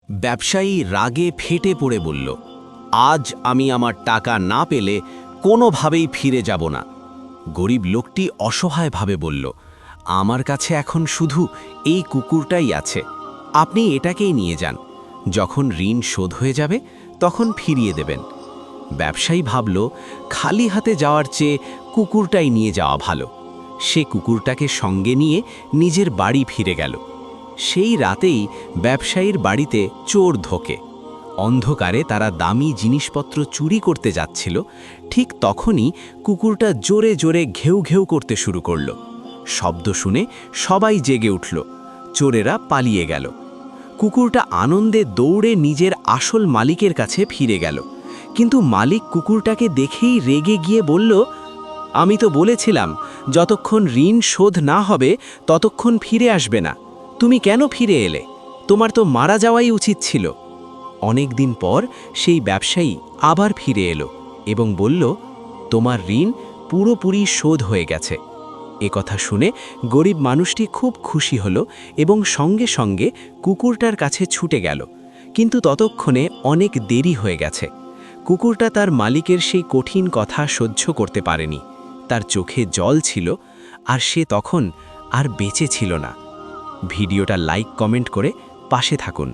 ব্যবসায়ী রাগে ফেটে পড়ে বলল, আজ আমি আমার টাকা না পেলে কোনোভাবেই ফিরে যাব না। গরিব লোকটি অসহায়ভাবে বলল, আমার কাছে এখন শুধু এই কুকুরটাই আছে, আপনি এটাকেই নিয়ে যান। যখন ঋণ শোধ হয়ে যাবে তখন ফিরিয়ে দেবেন। ব্যবসায়ী ভাবল, খালি হাতে যাওয়ার চেয়ে কুকুরটাই নিয়ে যাওয়া ভালো। সে কুকুরটাকে সঙ্গে নিয়ে নিজের বাড়ি ফিরে গেল। সেই রাতেই ব্যবসায়ীর বাড়িতে চোর ঢোকে। অন্ধকারে তারা দামি জিনিসপত্র চুরি করতে যাচ্ছিল। ঠিক তখনই কুকুরটা জোরে জোরে ঘেউ ঘেউ করতে শুরু করল। শব্দ শুনে সবাই জেগে উঠল। চোরেরা পালিয়ে গেল। কুকুরটা আনন্দে দৌড়ে নিজের আসল মালিকের কাছে ফিরে গেল। কিন্তু মালিক কুকুরটাকে দেখেই রেগে গিয়ে বলল, আমি তো বলেছিলাম যতক্ষণ ঋণ শোধ না হবে ততক্ষণ ফিরে আসবে না। তুমি কেন ফিরে এলে? তোমার তো মারা যাওয়াই উচিত ছিল। অনেক দিন পর সেই ব্যবসায়ী আবার ফিরে এলো এবং বলল, তোমার ঋণ পুরোপুরি শোধ হয়ে গেছে। কথা শুনে গরিব মানুষটি খুব খুশি হলো এবং সঙ্গে সঙ্গে কুকুরটার কাছে ছুটে গেল। কিন্তু ততক্ষণে অনেক দেরি হয়ে গেছে। কুকুরটা তার মালিকের সেই কঠিন কথা সহ্য করতে পারেনি। তার চোখে জল ছিল আর সে তখন আর বেঁচে ছিল না। ভিডিওটা লাইক কমেন্ট করে পাশে থাকুন।